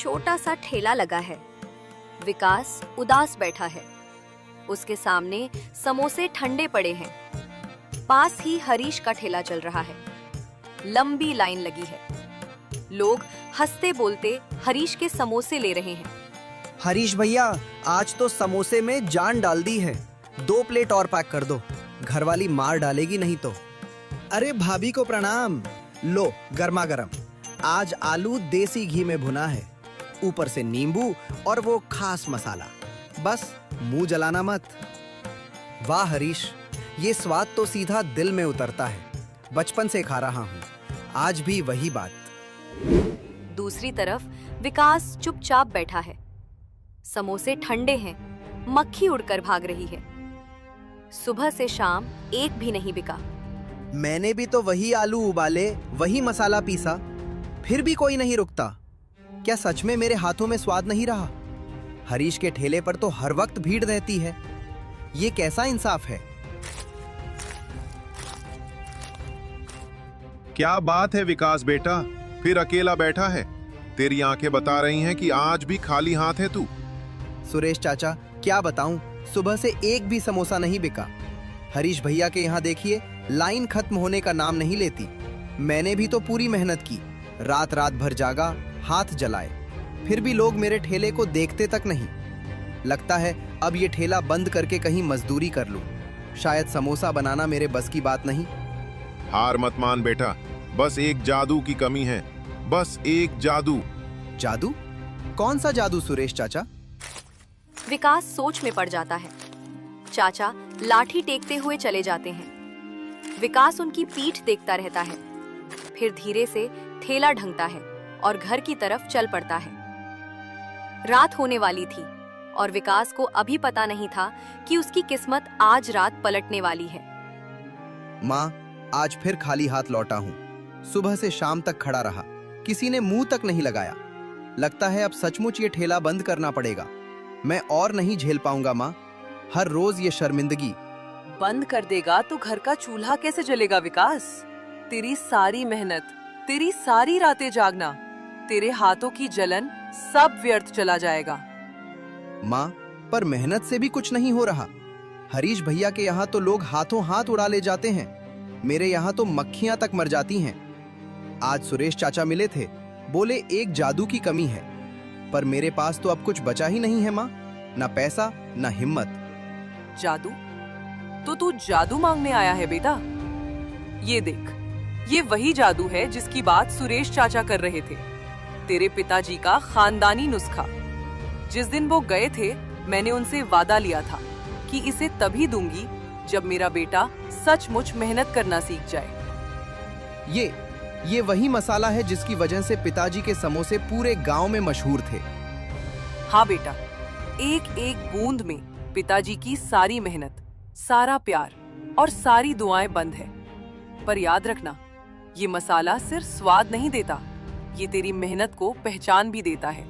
छोटा सा ठेला लगा है। विकास उदास बैठा है। उसके सामने समोसे ठंडे पड़े हैं। पास ही हरीश का ठेला चल रहा है। लंबी लाइन लगी है। लोग हंसते बोलते हरीश के समोसे ले रहे हैं। हरीश भैया, आज तो समोसे में जान डाल दी है। 2 प्लेट और पैक कर दो, घरवाली मार डालेगी नहीं तो। अरे भाभी को प्रणाम। लो गर्मा गर्म। आज आलू देसी घी में भुना है, ऊपर से नींबू और वो खास मसाला। बस मुंह जलाना मत। वाह हरीश, ये स्वाद तो सीधा दिल में उतरता है। बचपन से खा रहा हूँ, आज भी वही बात। दूसरी तरफ विकास चुपचाप बैठा है। समोसे ठंडे हैं, मक्खी उड़कर भाग रही है। सुबह से शाम एक भी नहीं बिका। मैंने भी तो वही आलू उबाले, वही मसाला पीसा, फिर भी कोई नहीं रुकता। क्या सच में मेरे हाथों में स्वाद नहीं रहा? हरीश के ठेले पर तो हर वक्त भीड़ रहती है। ये कैसा इंसाफ है? क्या बात है विकास बेटा, फिर अकेला बैठा है? तेरी आंखें बता रही हैं कि आज भी खाली हाथ है तू। सुरेश चाचा, क्या बताऊं, सुबह से एक भी समोसा नहीं बिका। हरीश भैया के यहाँ देखिए, लाइन खत्म होने का नाम नहीं लेती। मैंने भी तो पूरी मेहनत की, रात रात भर जागा, हाथ जलाए, फिर भी लोग मेरे ठेले को देखते तक नहीं। लगता है अब ये ठेला बंद करके कहीं मजदूरी कर लूं। शायद समोसा बनाना मेरे बस की बात नहीं। हार मत मान बेटा, बस एक जादू की कमी है, बस एक जादू। जादू? कौन सा जादू सुरेश चाचा? विकास सोच में पड़ जाता है। चाचा लाठी टेकते हुए चले जाते हैं। विकास उनकी पीठ देखता रहता है, फिर धीरे से ठेला ढंगता है और घर की तरफ चल पड़ता है। रात होने वाली थी और विकास को अभी पता नहीं था कि उसकी किस्मत आज रात पलटने वाली है। माँ, आज फिर खाली हाथ लौटा हूँ। सुबह से शाम तक खड़ा रहा, किसी ने मुंह तक नहीं लगाया। लगता है अब सचमुच ये ठेला बंद करना पड़ेगा। मैं और नहीं झेल पाऊंगा माँ, हर रोज ये शर्मिंदगी। बंद कर देगा तो घर का चूल्हा कैसे जलेगा विकास? तेरी सारी मेहनत, तेरी सारी रातें जागना, तेरे हाथों की जलन सब व्यर्थ चला जाएगा। माँ, पर मेहनत से भी कुछ नहीं हो रहा। हरीश भैया के यहाँ तो लोग हाथों हाथ उड़ा ले जाते हैं, मेरे यहाँ तो मक्खियां तक मर जाती हैं। आज सुरेश चाचा मिले थे, बोले एक जादू की कमी है, पर मेरे पास तो अब कुछ बचा ही नहीं है माँ, ना पैसा ना हिम्मत। जादू? तो तू जादू मांगने आया है बेटा? ये देख, ये वही जादू है जिसकी बात सुरेश चाचा कर रहे थे। तेरे पिताजी का खानदानी नुस्खा। जिस दिन वो गए थे, मैंने उनसे वादा लिया था कि इसे तभी दूंगी जब मेरा बेटा सचमुच मेहनत करना सीख जाए। ये वही मसाला है जिसकी वजह से पिताजी के समोसे पूरे गांव में मशहूर थे। हाँ बेटा, एक एक बूंद में पिताजी की सारी मेहनत, सारा प्यार और सारी दुआएं बंद है। पर याद रखना, ये मसाला सिर्फ स्वाद नहीं देता, ये तेरी मेहनत को पहचान भी देता है।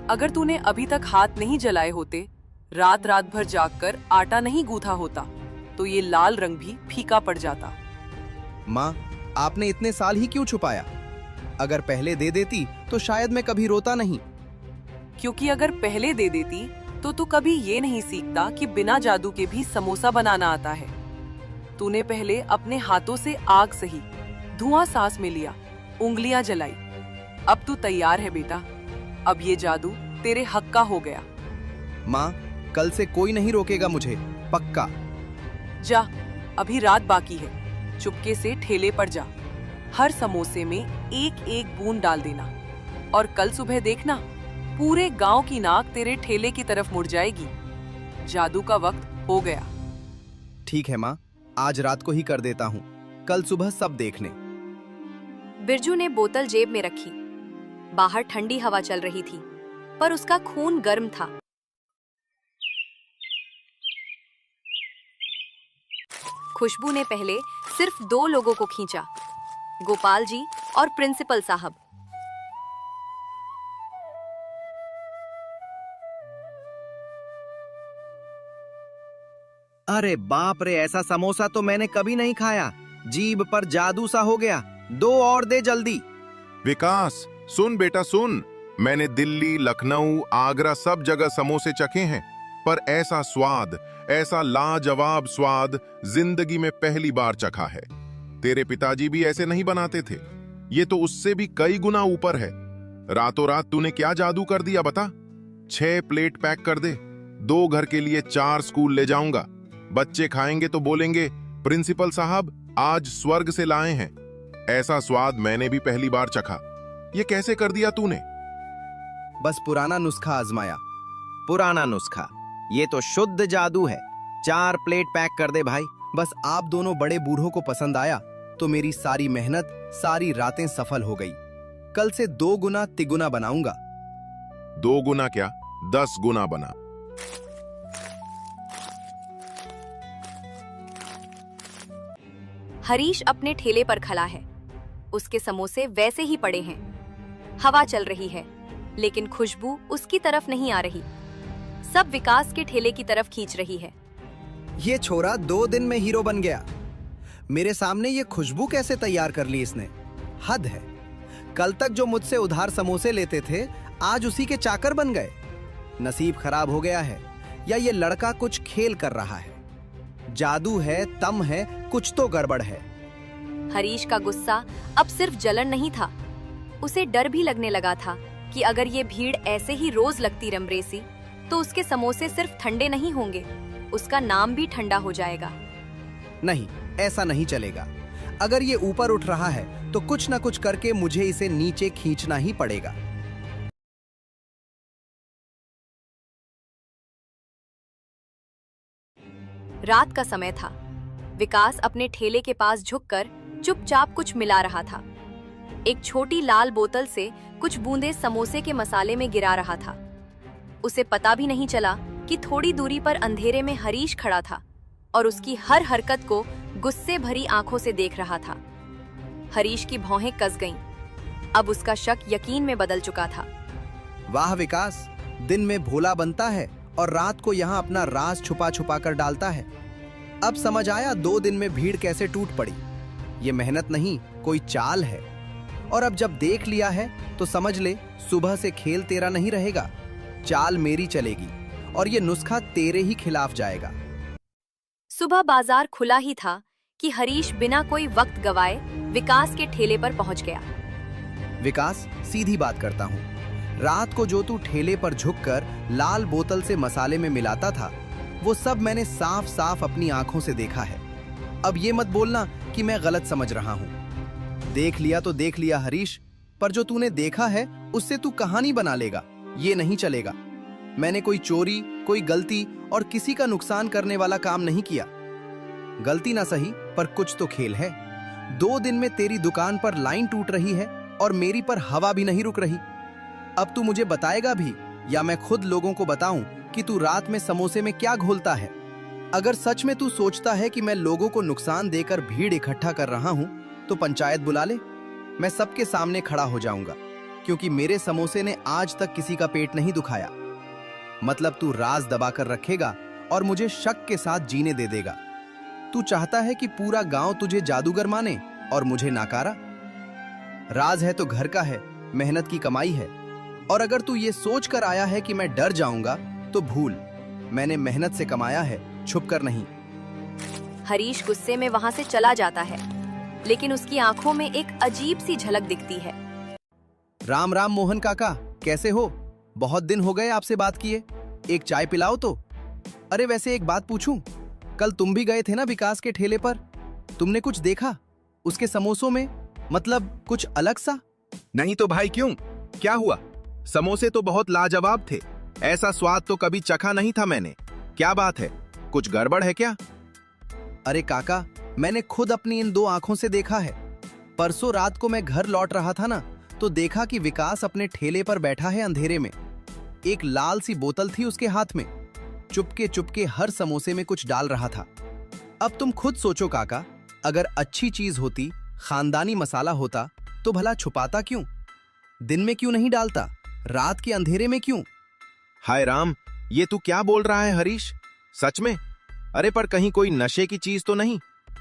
अगर तूने अभी तक हाथ नहीं जलाए होते, रात रात भर जागकर आटा नहीं गूंथा होता, तो ये लाल रंग भी फीका पड़ जाता। माँ, आपने इतने साल ही क्यों छुपाया? अगर पहले दे देती तो शायद मैं कभी रोता नहीं। क्योंकि अगर पहले दे देती तो तू कभी ये नहीं सीखता कि बिना जादू के भी समोसा बनाना आता है। तूने पहले अपने हाथों से आग सही, धुआं सांस में लिया, उंगलियां जलाई। अब तू तैयार है बेटा, अब ये जादू तेरे हक का हो गया। माँ, कल से कोई नहीं रोकेगा मुझे, पक्का। जा, अभी रात बाकी है, चुपके से ठेले पर जा। हर समोसे में एक एक बूंद डाल देना, और कल सुबह देखना, पूरे गांव की नाक तेरे ठेले की तरफ मुड़ जाएगी। जादू का वक्त हो गया। ठीक है माँ, आज रात को ही कर देता हूँ, कल सुबह सब देखने। बिरजू ने बोतल जेब में रखी। बाहर ठंडी हवा चल रही थी, पर उसका खून गर्म था। खुशबू ने पहले सिर्फ 2 लोगों को खींचा, गोपाल जी और प्रिंसिपल साहब। अरे बाप रे, ऐसा समोसा तो मैंने कभी नहीं खाया। जीभ पर जादू सा हो गया। 2 और दे जल्दी। विकास, सुन बेटा सुन, मैंने दिल्ली, लखनऊ, आगरा सब जगह समोसे चखे हैं, पर ऐसा स्वाद, ऐसा लाजवाब स्वाद जिंदगी में पहली बार चखा है। तेरे पिताजी भी ऐसे नहीं बनाते थे, ये तो उससे भी कई गुना ऊपर है। रातों रात तूने क्या जादू कर दिया बता। 6 प्लेट पैक कर दे, 2 घर के लिए 4 स्कूल ले जाऊंगा। बच्चे खाएंगे तो बोलेंगे प्रिंसिपल साहब आज स्वर्ग से लाए हैं। ऐसा स्वाद मैंने भी पहली बार चखा। ये कैसे कर दिया तूने? बस पुराना नुस्खा आजमाया। पुराना नुस्खा? ये तो शुद्ध जादू है। 4 प्लेट पैक कर दे भाई। बस आप दोनों बड़े बूढ़ों को पसंद आया तो मेरी सारी मेहनत, सारी रातें सफल हो गई। कल से 2 गुना तिगुना बनाऊंगा। 2 गुना क्या, 10 गुना बना। हरीश अपने ठेले पर खड़ा है। उसके समोसे वैसे ही पड़े हैं। हवा चल रही है, लेकिन खुशबू उसकी तरफ नहीं आ रही। सब विकास के ठेले की तरफ खींच रही है। ये छोरा 2 दिन में हीरो बन गया। मेरे सामने ये खुशबू कैसे तैयार कर ली इसने? हद है। कल तक जो मुझसे उधार समोसे लेते थे, आज उसी के चाकर बन गए। नसीब खराब हो गया है, या ये लड़का कुछ खेल कर रहा है। जादू है, तम है, कुछ तो गड़बड़ है। हरीश का गुस्सा अब सिर्फ जलन नहीं था, उसे डर भी लगने लगा था कि अगर ये भीड़ ऐसे ही रोज लगती रमरेसी तो उसके समोसे सिर्फ ठंडे नहीं होंगे, उसका नाम भी ठंडा हो जाएगा। नहीं, ऐसा नहीं चलेगा। अगर ये ऊपर उठ रहा है तो कुछ ना कुछ करके मुझे इसे नीचे खींचना ही पड़ेगा। रात का समय था। विकास अपने ठेले के पास झुककर चुपचाप कुछ मिला रहा था। एक छोटी लाल बोतल से कुछ बूंदे समोसे के मसाले में गिरा रहा था। उसे पता भी नहीं चला कि थोड़ी दूरी पर अंधेरे में हरीश खड़ा था और उसकी हर हरकत को गुस्से भरी आंखों से देख रहा था। हरीश की भौहें कस गईं। अब उसका शक यकीन में बदल चुका था। वाह विकास, दिन में भोला बनता है और रात को यहाँ अपना राज छुपा छुपा कर डालता है। अब समझ आया 2 दिन में भीड़ कैसे टूट पड़ी। ये मेहनत नहीं, कोई चाल है। और अब जब देख लिया है तो समझ ले, सुबह से खेल तेरा नहीं रहेगा, चाल मेरी चलेगी और ये नुस्खा तेरे ही खिलाफ जाएगा। सुबह बाजार खुला ही था कि हरीश बिना कोई वक्त गवाए विकास के ठेले पर पहुंच गया। विकास, सीधी बात करता हूँ, रात को जो तू ठेले पर झुककर लाल बोतल से मसाले में मिलाता था, वो सब मैंने साफ साफ अपनी आंखों से देखा है। अब ये मत बोलना कि मैं गलत समझ रहा हूँ। देख लिया तो देख लिया हरीश, पर जो तूने देखा है उससे तू कहानी बना लेगा, ये नहीं चलेगा। मैंने कोई चोरी, कोई गलती और किसी का नुकसान करने वाला काम नहीं किया। गलती ना सही, पर कुछ तो खेल है। 2 दिन में तेरी दुकान पर लाइन टूट रही है और मेरी पर हवा भी नहीं रुक रही। अब तू मुझे बताएगा भी या मैं खुद लोगों को बताऊं कि तू रात में समोसे में क्या घोलता है? अगर सच में तू सोचता है कि मैं लोगों को नुकसान देकर भीड़ इकट्ठा कर रहा हूं, तो पंचायत बुला ले। मैं सबके सामने खड़ा हो जाऊंगा, क्योंकि मेरे समोसे ने आज तक किसी का पेट नहीं दुखाया। मतलब तू राज दबाकर रखेगा और मुझे शक के साथ जीने दे देगा। तू चाहता है कि पूरा गांव तुझे जादूगर माने और मुझे नाकारा। राज है तो घर का है, मेहनत की कमाई है। और अगर तू ये सोच कर आया है कि मैं डर जाऊंगा, तो भूल। मैंने मेहनत से कमाया है, छुपकर नहीं। हरीश गुस्से में वहां से चला जाता है, लेकिन उसकी आंखों में एक अजीब सी झलक दिखती है। राम राम मोहन काका, कैसे हो? बहुत दिन हो गए आपसे बात किए। एक चाय पिलाओ तो। अरे वैसे एक बात पूछूं, कल तुम भी गए थे ना विकास के ठेले पर? तुमने कुछ देखा उसके समोसों में? मतलब कुछ अलग सा? नहीं तो भाई, क्यों? क्या हुआ? समोसे तो बहुत लाजवाब थे। ऐसा स्वाद तो कभी चखा नहीं था मैंने। क्या बात है, कुछ गड़बड़ है क्या? अरे काका, मैंने खुद अपनी इन 2 आंखों से देखा है। परसों रात को मैं घर लौट रहा था ना, तो देखा कि विकास अपने ठेले पर बैठा है अंधेरे में। एक लाल सी बोतल थी उसके हाथ में। चुपके चुपके हर समोसे में कुछ डाल रहा था। अब तुम खुद सोचो काका, अगर अच्छी चीज होती, खानदानी मसाला होता, तो भला छुपाता क्यों? दिन में क्यों नहीं डालता? रात के अंधेरे में क्यों? हाय राम, ये तू क्या बोल रहा है हरीश? सच में? अरे पर कहीं कोई नशे की चीज तो नहीं?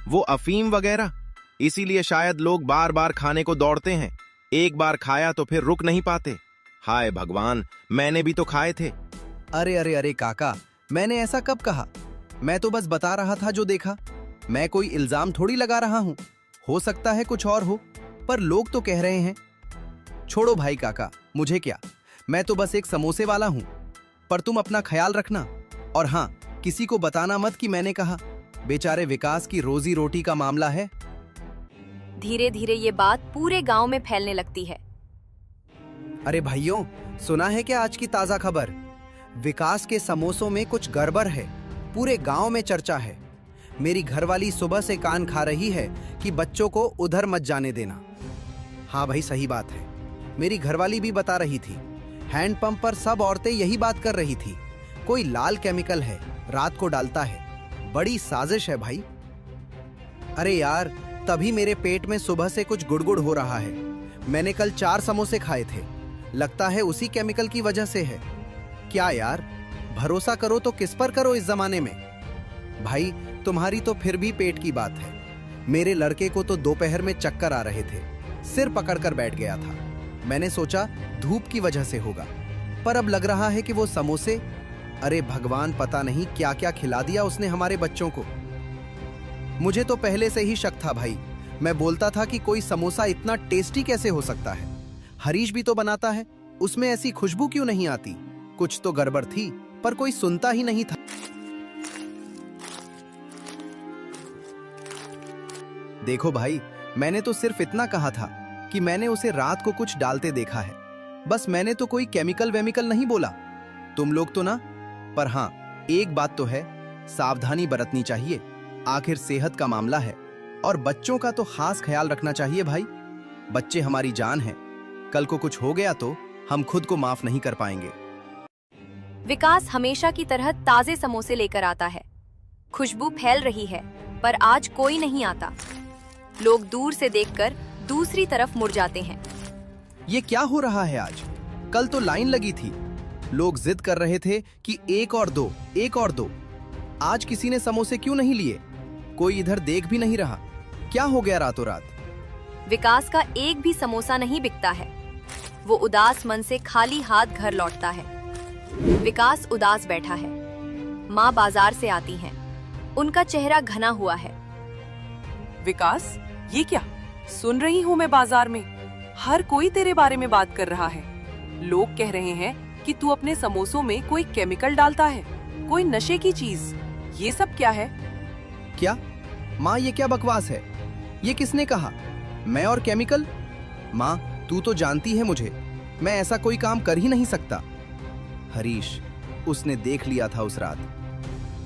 वो अफीम वगैरह? इसीलिए शायद लोग बार बार खाने को दौड़ते हैं। एक बार खाया तो फिर रुक नहीं पाते। हाय भगवान, मैंने भी तो खाए थे। अरे अरे अरे काका, मैंने ऐसा कब कहा? मैं तो बस बता रहा था जो देखा। मैं कोई इल्जाम थोड़ी लगा रहा हूं। हो सकता है कुछ और हो, पर लोग तो कह रहे हैं। छोड़ो भाई काका, मुझे क्या, मैं तो बस एक समोसे वाला हूं। पर तुम अपना ख्याल रखना, और हाँ, किसी को बताना मत कि मैंने कहा। बेचारे विकास की रोजी रोटी का मामला है। धीरे धीरे ये बात पूरे गांव में फैलने लगती है। अरे भाइयों, सुना है क्या आज की ताजा खबर? विकास के समोसों में कुछ गड़बड़ है। पूरे गांव में चर्चा है। मेरी घरवाली सुबह से कान खा रही है कि बच्चों को उधर मत जाने देना। हाँ भाई, सही बात है। मेरी घरवाली भी बता रही थी। हैंडपंप पर सब औरतें यही बात कर रही थी। कोई लाल केमिकल है, रात को डालता है। बड़ी साजिश है भाई। अरे यार, तभी मेरे पेट में सुबह से कुछ गुड़गुड़ हो रहा है। मैंने कल 4 समोसे खाए थे। लगता है उसी केमिकल की वजह से है। क्या यार, भरोसा करो तो किस पर करो इस जमाने में? भाई, तुम्हारी तो फिर भी पेट की बात है। मेरे लड़के को तो दोपहर में चक्कर आ रहे थे। सिर पकड़कर बैठ गया था। मैंने सोचा धूप की वजह से होगा, पर अब लग रहा है कि वो समोसे, अरे भगवान, पता नहीं क्या क्या खिला दिया उसने हमारे बच्चों को। मुझे तो पहले से ही शक था भाई। मैं बोलता था कि कोई समोसा इतना टेस्टी कैसे हो सकता है। हरीश भी तो बनाता है, उसमें ऐसी खुशबू क्यों नहीं आती? कुछ तो गड़बड़ थी, पर कोई सुनता ही नहीं था। देखो भाई, मैंने तो सिर्फ इतना कहा था कि मैंने उसे रात को कुछ डालते देखा है। बस मैंने तो कोई केमिकल वेमिकल नहीं बोला। तुम लोग तो ना। पर हाँ, एक बात तो है, सावधानी बरतनी चाहिए। आखिर सेहत का मामला है, और बच्चों का तो खास ख्याल रखना चाहिए भाई। बच्चे हमारी जान हैं। कल को कुछ हो गया तो हम खुद को माफ नहीं कर पाएंगे। विकास हमेशा की तरह ताजे समोसे लेकर आता है। खुशबू फैल रही है, पर आज कोई नहीं आता। लोग दूर से देखकर दूसरी तरफ मुड़ जाते हैं। ये क्या हो रहा है आज? कल तो लाइन लगी थी। लोग जिद कर रहे थे कि एक और दो, एक और दो। आज किसी ने समोसे क्यों नहीं लिए? कोई इधर देख भी नहीं रहा। क्या हो गया रातों रात? विकास का एक भी समोसा नहीं बिकता है। वो उदास मन से खाली हाथ घर लौटता है। विकास उदास बैठा है। माँ बाजार से आती हैं। उनका चेहरा घना हुआ है। विकास, ये क्या सुन रही हूँ मैं? बाजार में हर कोई तेरे बारे में बात कर रहा है। लोग कह रहे हैं कि तू अपने समोसों में कोई केमिकल डालता है, कोई नशे की चीज। ये सब क्या है? क्या माँ, ये क्या बकवास है? ये किसने कहा? मैं और केमिकल? माँ, तू तो जानती है मुझे। मैं ऐसा कोई काम कर ही नहीं सकता। हरीश, उसने देख लिया था उस रात।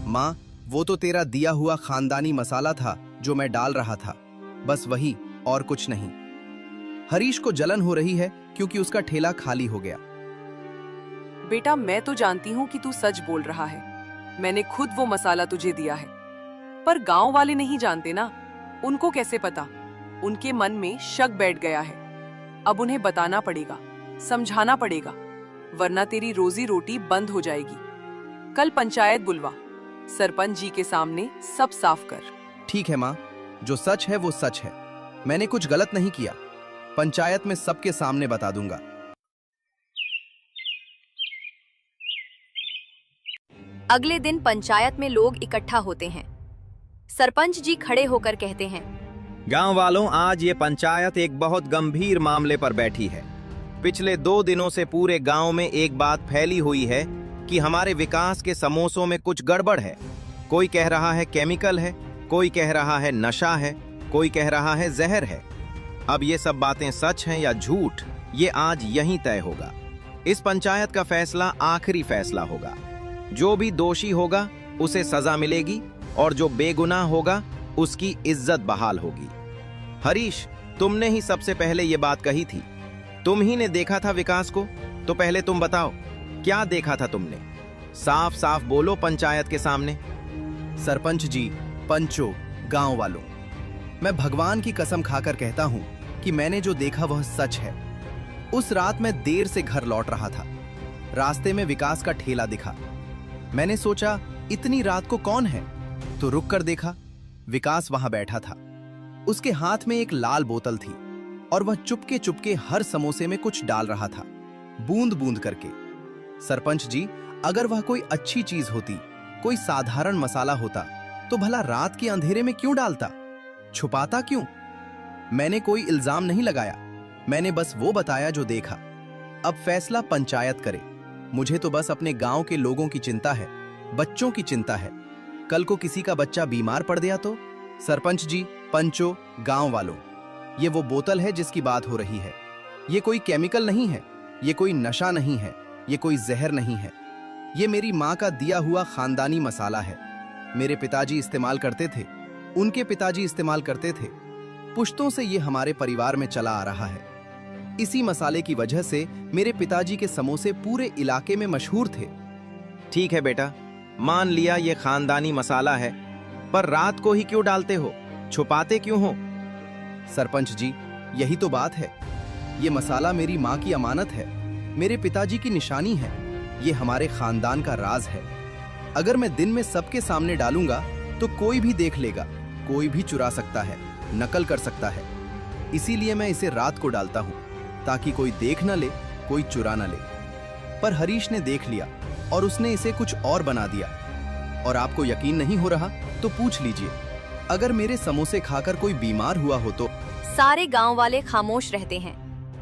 माँ, वो तो तेरा दिया हुआ खानदानी मसाला था जो मैं डाल रहा था, बस वही, और कुछ नहीं। हरीश को जलन हो रही है क्योंकि उसका ठेला खाली हो गया। बेटा, मैं तो जानती हूँ कि तू सच बोल रहा है। मैंने खुद वो मसाला तुझे दिया है, पर गांव वाले नहीं जानते ना। उनको कैसे पता? उनके मन में शक बैठ गया है। अब उन्हें बताना पड़ेगा, समझाना पड़ेगा, वरना तेरी रोजी रोटी बंद हो जाएगी। कल पंचायत बुलवा, सरपंच जी के सामने सब साफ कर। ठीक है माँ, जो सच है वो सच है। मैंने कुछ गलत नहीं किया। पंचायत में सबके सामने बता दूंगा। अगले दिन पंचायत में लोग इकट्ठा होते हैं। सरपंच जी खड़े होकर कहते हैं, गांव वालों, आज ये पंचायत एक बहुत गंभीर मामले पर बैठी है। पिछले 2 दिनों से पूरे गांव में एक बात फैली हुई है कि हमारे विकास के समोसों में कुछ गड़बड़ है। कोई कह रहा है केमिकल है, कोई कह रहा है नशा है, कोई कह रहा है जहर है। अब ये सब बातें सच हैं या झूठ, ये आज यहीं तय होगा। इस पंचायत का फैसला आखिरी फैसला होगा। जो भी दोषी होगा उसे सजा मिलेगी, और जो बेगुनाह होगा उसकी इज्जत बहाल होगी। हरीश, तुमने ही सबसे पहले ये बात कही थी। तुम ही ने देखा था विकास को, तो पहले तुम बताओ, क्या देखा था तुमने? साफ साफ बोलो पंचायत के सामने। सरपंच जी, पंचों, गांव वालों, मैं भगवान की कसम खाकर कहता हूं कि मैंने जो देखा वह सच है। उस रात मैं देर से घर लौट रहा था। रास्ते में विकास का ठेला दिखा। मैंने सोचा इतनी रात को कौन है, तो रुक कर देखा। विकास वहां बैठा था। उसके हाथ में एक लाल बोतल थी, और वह चुपके चुपके हर समोसे में कुछ डाल रहा था। बूंद बूंद करके। सरपंच जी, अगर वह कोई अच्छी चीज होती, कोई साधारण मसाला होता, तो भला रात के अंधेरे में क्यों डालता, छुपाता क्यों? मैंने कोई इल्जाम नहीं लगाया, मैंने बस वो बताया जो देखा। अब फैसला पंचायत करे। मुझे तो बस अपने गांव के लोगों की चिंता है, बच्चों की चिंता है। कल को किसी का बच्चा बीमार पड़ गया तो? सरपंच जी, पंचों, गांव वालों, ये वो बोतल है जिसकी बात हो रही है। ये कोई केमिकल नहीं है, ये कोई नशा नहीं है, ये कोई जहर नहीं है। ये मेरी माँ का दिया हुआ खानदानी मसाला है। मेरे पिताजी इस्तेमाल करते थे, उनके पिताजी इस्तेमाल करते थे। पुश्तों से ये हमारे परिवार में चला आ रहा है। इसी मसाले की वजह से मेरे पिताजी के समोसे पूरे इलाके में मशहूर थे। ठीक है बेटा, मान लिया ये खानदानी मसाला है, पर रात को ही क्यों डालते हो, छुपाते क्यों हो? सरपंच जी, यही तो बात है। ये मसाला मेरी माँ की अमानत है, मेरे पिताजी की निशानी है, ये हमारे खानदान का राज है। अगर मैं दिन में सबके सामने डालूंगा तो कोई भी देख लेगा, कोई भी चुरा सकता है, नकल कर सकता है। इसीलिए मैं इसे रात को डालता हूँ, ताकि कोई देख न ले, कोई चुरा न ले। पर हरीश ने देख लिया और उसने इसे कुछ और बना दिया। और आपको यकीन नहीं हो रहा तो पूछ लीजिए, अगर मेरे समोसे खाकर कोई बीमार हुआ हो तो? सारे गांव वाले खामोश रहते हैं,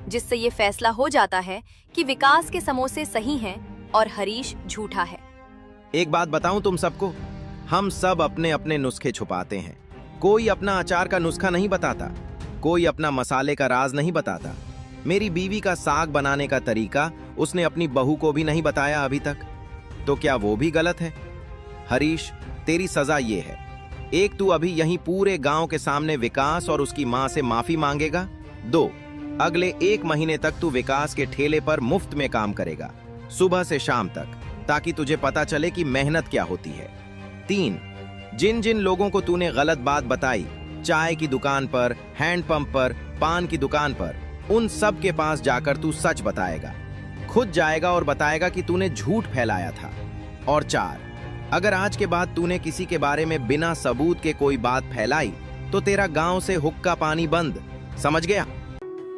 जिससे ये फैसला हो जाता है कि विकास के समोसे सही हैं और हरीश झूठा है। एक बात बताऊं तुम सबको, हम सब अपने अपने नुस्खे छुपाते हैं। कोई अपना अचार का नुस्खा नहीं बताता, कोई अपना मसाले का राज नहीं बताता। मेरी बीवी का साग बनाने का तरीका उसने अपनी बहू को भी नहीं बताया अभी तक, तो क्या वो भी गलत है? हरीश, तेरी सजा ये है, एक, तू अभी यहीं पूरे गांव के सामने विकास और उसकी मां से माफी मांगेगा। 2, अगले 1 महीने तक तू विकास के ठेले पर मुफ्त में काम करेगा, सुबह से शाम तक, ताकि तुझे पता चले कि मेहनत क्या होती है। 3, जिन जिन लोगों को तूने गलत बात बताई, चाय की दुकान पर, हैंडपंप पर, पान की दुकान पर, उन सब के पास जाकर तू सच बताएगा, खुद जाएगा और बताएगा कि तूने झूठ फैलाया था। और 4, अगर आज के बाद तूने किसी के बारे में बिना सबूत के कोई बात फैलाई तो तेरा गांव से हुक्का पानी बंद, समझ गया?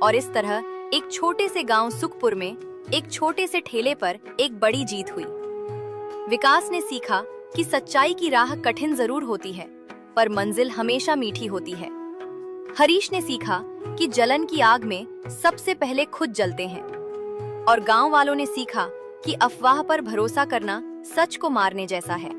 और इस तरह एक छोटे से गांव सुखपुर में एक छोटे से ठेले पर एक बड़ी जीत हुई। विकास ने सीखा कि सच्चाई की राह कठिन जरूर होती है, पर मंजिल हमेशा मीठी होती है। हरीश ने सीखा कि जलन की आग में सबसे पहले खुद जलते हैं, और गांव वालों ने सीखा कि अफवाह पर भरोसा करना सच को मारने जैसा है।